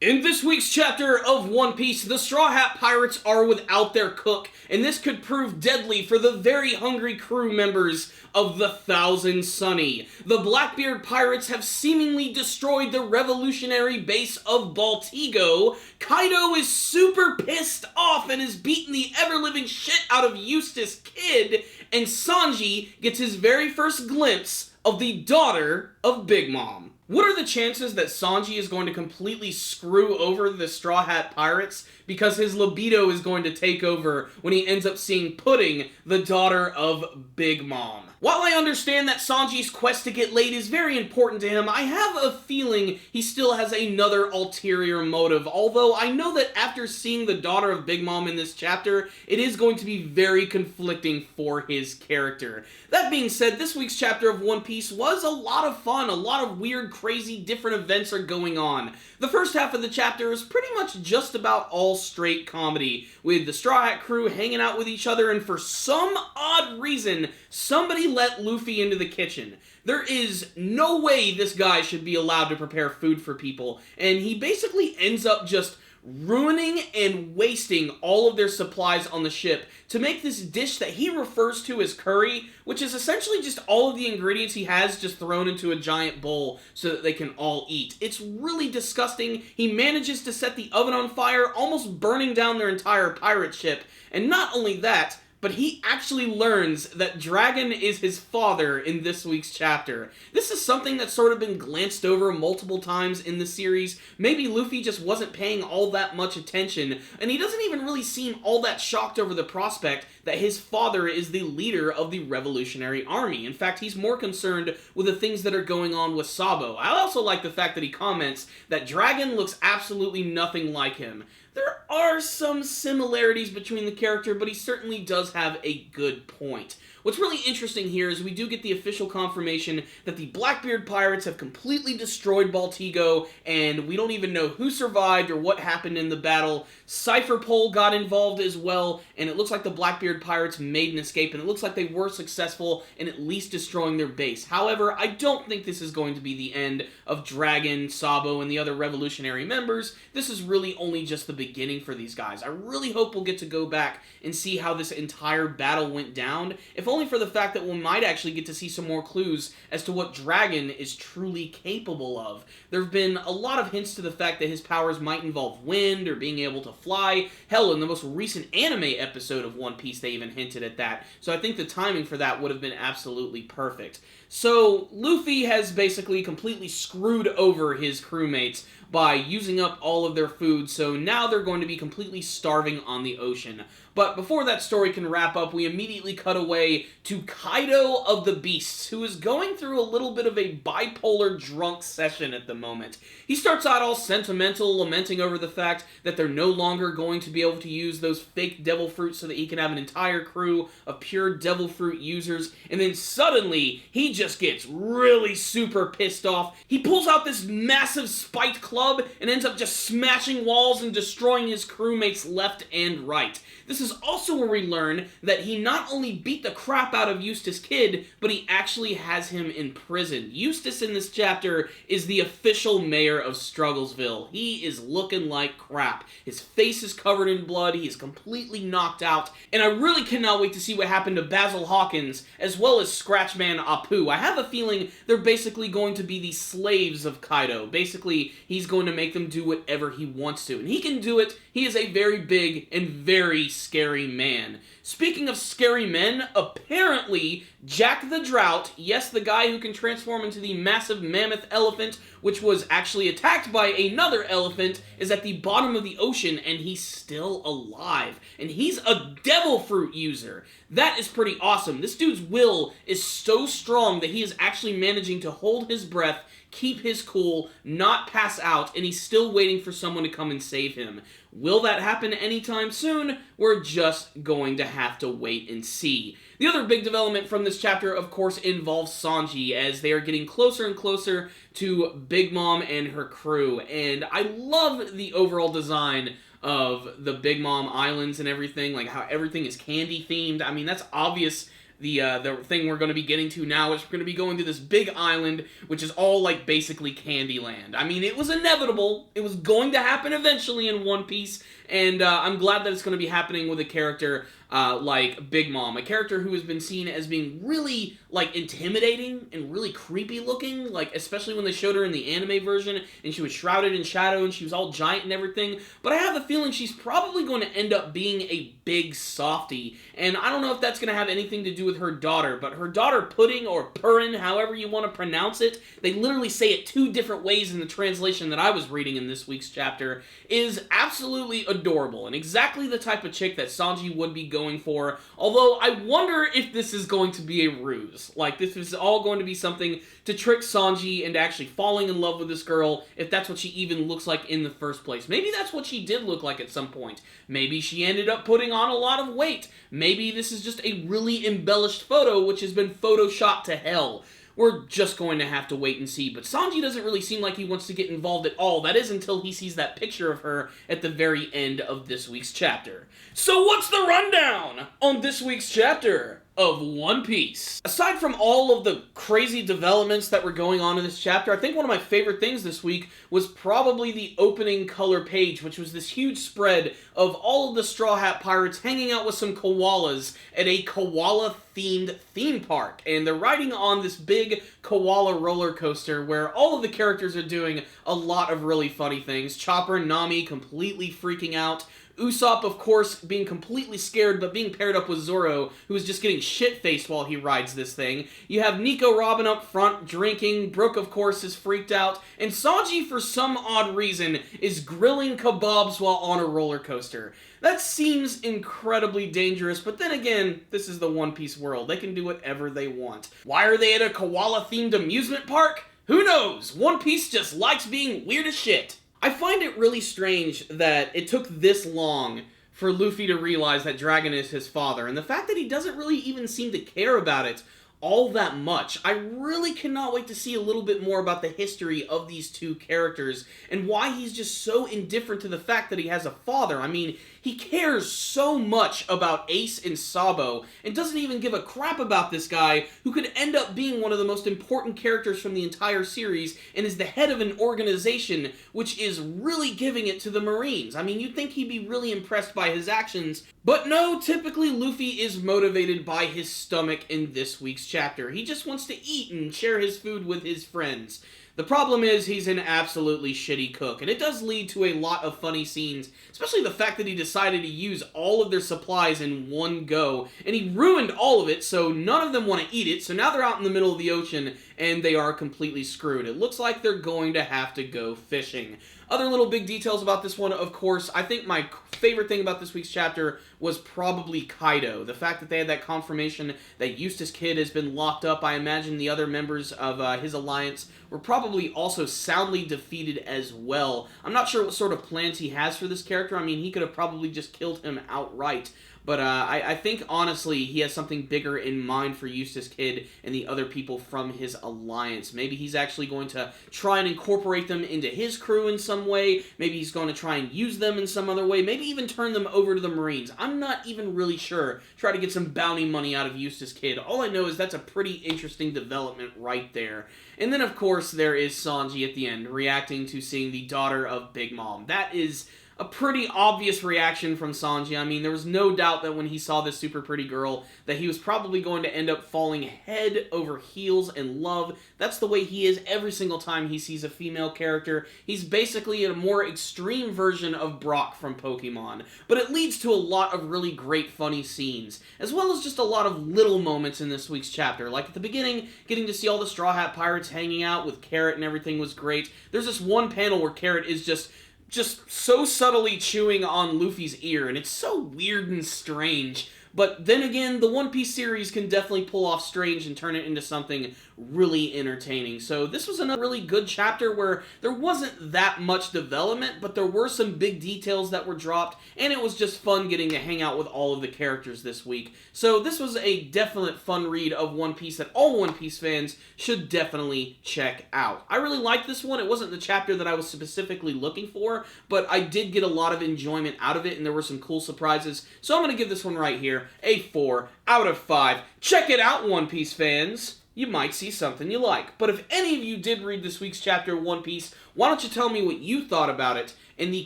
In this week's chapter of One Piece, the Straw Hat Pirates are without their cook, and this could prove deadly for the very hungry crew members of the Thousand Sunny. The Blackbeard Pirates have seemingly destroyed the revolutionary base of Baltigo. Kaido is super pissed off and is beating the ever-living shit out of Eustace Kid, and Sanji gets his very first glimpse of the daughter of Big Mom. What are the chances that Sanji is going to completely screw over the Straw Hat Pirates because his libido is going to take over when he ends up seeing Pudding, the daughter of Big Mom? While I understand that Sanji's quest to get laid is very important to him, I have a feeling he still has another ulterior motive, although I know that after seeing the daughter of Big Mom in this chapter, it is going to be very conflicting for his character. That being said, this week's chapter of One Piece was a lot of fun, a lot of weird, crazy, different events are going on. The first half of the chapter is pretty much just about all straight comedy, with the Straw Hat crew hanging out with each other, and for some odd reason, somebody let Luffy into the kitchen. There is no way this guy should be allowed to prepare food for people, and he basically ends up just ruining and wasting all of their supplies on the ship to make this dish that he refers to as curry, which is essentially just all of the ingredients he has just thrown into a giant bowl so that they can all eat. It's really disgusting. He manages to set the oven on fire, almost burning down their entire pirate ship, and not only that, but he actually learns that Dragon is his father in this week's chapter. This is something that's sort of been glanced over multiple times in the series. Maybe Luffy just wasn't paying all that much attention, and he doesn't even really seem all that shocked over the prospect that his father is the leader of the Revolutionary Army. In fact, he's more concerned with the things that are going on with Sabo. I also like the fact that he comments that Dragon looks absolutely nothing like him. There are some similarities between the character, but he certainly does have a good point. What's really interesting here is we do get the official confirmation that the Blackbeard Pirates have completely destroyed Baltigo, and we don't even know who survived or what happened in the battle. Cypher Pole got involved as well, and it looks like the Blackbeard Pirates made an escape, and it looks like they were successful in at least destroying their base. However, I don't think this is going to be the end of Dragon, Sabo, and the other revolutionary members. This is really only just the beginning for these guys. I really hope we'll get to go back and see how this entire battle went down, if only for the fact that we might actually get to see some more clues as to what Dragon is truly capable of. There have been a lot of hints to the fact that his powers might involve wind or being able to fly. Hell, in the most recent anime episode of One Piece, they even hinted at that. So I think the timing for that would have been absolutely perfect. So Luffy has basically completely screwed over his crewmates by using up all of their food, so now they're going to be completely starving on the ocean. But before that story can wrap up, we immediately cut away to Kaido of the Beasts, who is going through a little bit of a bipolar drunk session at the moment. He starts out all sentimental, lamenting over the fact that they're no longer going to be able to use those fake devil fruits so that he can have an entire crew of pure devil fruit users, and then suddenly, he just gets really super pissed off. He pulls out this massive spiked club and ends up just smashing walls and destroying his crewmates left and right. This is also where we learn that he not only beat the crap out of Eustace Kid, but he actually has him in prison. Eustace in this chapter is the official mayor of Strugglesville. He is looking like crap. His face is covered in blood, he is completely knocked out, and I really cannot wait to see what happened to Basil Hawkins, as well as Scratchman Apu. I have a feeling they're basically going to be the slaves of Kaido. Basically, he's going to make them do whatever he wants to, and he can do it. He is a very big and very scary man. Speaking of scary men, apparently Jack the Drought, yes, the guy who can transform into the massive mammoth elephant, which was actually attacked by another elephant, is at the bottom of the ocean, and he's still alive. And he's a devil fruit user. That is pretty awesome. This dude's will is so strong that he is actually managing to hold his breath, keep his cool, not pass out, and he's still waiting for someone to come and save him. Will that happen anytime soon? We're just going to have to wait and see. The other big development from this chapter, of course, involves Sanji, as they are getting closer and closer to Big Mom and her crew, and I love the overall design of the Big Mom Islands and everything, like how everything is candy themed. I mean, that's obvious the thing we're going to be getting to now is we're going to be going to this big island, which is all, like, basically Candyland. I mean, it was inevitable. It was going to happen eventually in One Piece, and I'm glad that it's going to be happening with a character like Big Mom, a character who has been seen as being really, like, intimidating and really creepy looking, like, especially when they showed her in the anime version, and she was shrouded in shadow, and she was all giant and everything, but I have a feeling she's probably going to end up being a big softie, and I don't know if that's going to have anything to do with her daughter, but her daughter Pudding, or Purin, however you want to pronounce it, they literally say it two different ways in the translation that I was reading in this week's chapter, is absolutely adorable, and exactly the type of chick that Sanji would be going for, although I wonder if this is going to be a ruse. Like, this is all going to be something to trick Sanji into actually falling in love with this girl, if that's what she even looks like in the first place. Maybe that's what she did look like at some point. Maybe she ended up putting on a lot of weight. Maybe this is just a really embellished photo which has been photoshopped to hell. We're just going to have to wait and see, but Sanji doesn't really seem like he wants to get involved at all. That is until he sees that picture of her at the very end of this week's chapter. So what's the rundown on this week's chapter of One Piece? Aside from all of the crazy developments that were going on in this chapter, I think one of my favorite things this week was probably the opening color page, which was this huge spread of all of the Straw Hat Pirates hanging out with some koalas at a koala-themed theme park. And they're riding on this big koala roller coaster where all of the characters are doing a lot of really funny things. Chopper and Nami completely freaking out. Usopp, of course, being completely scared, but being paired up with Zoro, who is just getting shit-faced while he rides this thing. You have Nico Robin up front, drinking. Brook, of course, is freaked out. And Sanji, for some odd reason, is grilling kebabs while on a roller coaster. That seems incredibly dangerous, but then again, this is the One Piece world. They can do whatever they want. Why are they at a koala-themed amusement park? Who knows? One Piece just likes being weird as shit. I find it really strange that it took this long for Luffy to realize that Dragon is his father, and the fact that he doesn't really even seem to care about it all that much. I really cannot wait to see a little bit more about the history of these two characters and why he's just so indifferent to the fact that he has a father. I mean, he cares so much about Ace and Sabo and doesn't even give a crap about this guy who could end up being one of the most important characters from the entire series and is the head of an organization which is really giving it to the Marines. I mean, you'd think he'd be really impressed by his actions, but no, typically Luffy is motivated by his stomach in this week's chapter. He just wants to eat and share his food with his friends. The problem is he's an absolutely shitty cook, and it does lead to a lot of funny scenes, especially the fact that he decided to use all of their supplies in one go, and he ruined all of it, so none of them want to eat it, so now they're out in the middle of the ocean, and they are completely screwed. It looks like they're going to have to go fishing. Other little big details about this one, of course, I think my favorite thing about this week's chapter was probably Kaido. The fact that they had that confirmation that Eustace Kid has been locked up. I imagine the other members of his alliance were probably also soundly defeated as well. I'm not sure what sort of plans he has for this character. I mean, he could have probably just killed him outright. But I think, honestly, he has something bigger in mind for Eustace Kid and the other people from his alliance. Maybe he's actually going to try and incorporate them into his crew in some way. Maybe he's going to try and use them in some other way. Maybe even turn them over to the Marines. I'm not even really sure. Try to get some bounty money out of Eustace Kid. All I know is that's a pretty interesting development right there. And then, of course, there is Sanji at the end, reacting to seeing the daughter of Big Mom. That is a pretty obvious reaction from Sanji. I mean, there was no doubt that when he saw this super pretty girl, that he was probably going to end up falling head over heels in love. That's the way he is every single time he sees a female character. He's basically a more extreme version of Brock from Pokemon. But it leads to a lot of really great funny scenes, as well as just a lot of little moments in this week's chapter. Like at the beginning, getting to see all the Straw Hat Pirates hanging out with Carrot and everything was great. There's this one panel where Carrot is just so subtly chewing on Luffy's ear, and it's so weird and strange. But then again, the One Piece series can definitely pull off strange and turn it into something really entertaining. So this was another really good chapter where there wasn't that much development, but there were some big details that were dropped, and it was just fun getting to hang out with all of the characters this week. So this was a definite fun read of One Piece that all One Piece fans should definitely check out. I really liked this one. It wasn't the chapter that I was specifically looking for, but I did get a lot of enjoyment out of it, and there were some cool surprises. So I'm going to give this one right here there a 4 out of 5. Check it out, One Piece fans. You might see something you like. But if any of you did read this week's chapter of One Piece, why don't you tell me what you thought about it in the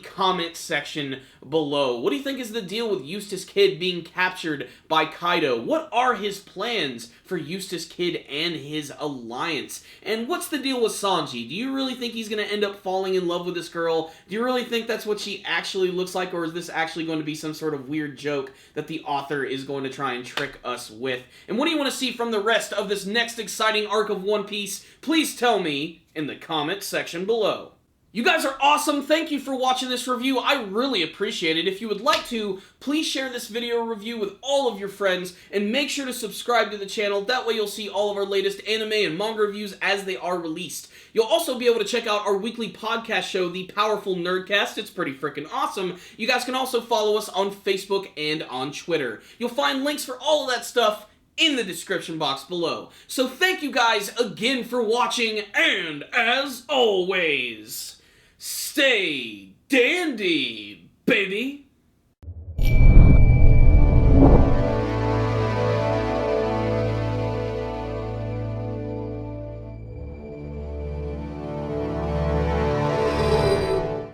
comment section below. What do you think is the deal with Eustace Kid being captured by Kaido? What are his plans for Eustace Kid and his alliance? And what's the deal with Sanji? Do you really think he's going to end up falling in love with this girl? Do you really think that's what she actually looks like, or is this actually going to be some sort of weird joke that the author is going to try and trick us with? And what do you want to see from the rest of this next exciting arc of One Piece? Please tell me in the comment section below. You guys are awesome. Thank you for watching this review. I really appreciate it. If you would like to, please share this video review with all of your friends, and make sure to subscribe to the channel. That way you'll see all of our latest anime and manga reviews as they are released. You'll also be able to check out our weekly podcast show, The Powerful Nerdcast. It's pretty freaking awesome. You guys can also follow us on Facebook and on Twitter. You'll find links for all of that stuff in the description box below. So thank you guys again for watching, and as always, stay dandy, baby!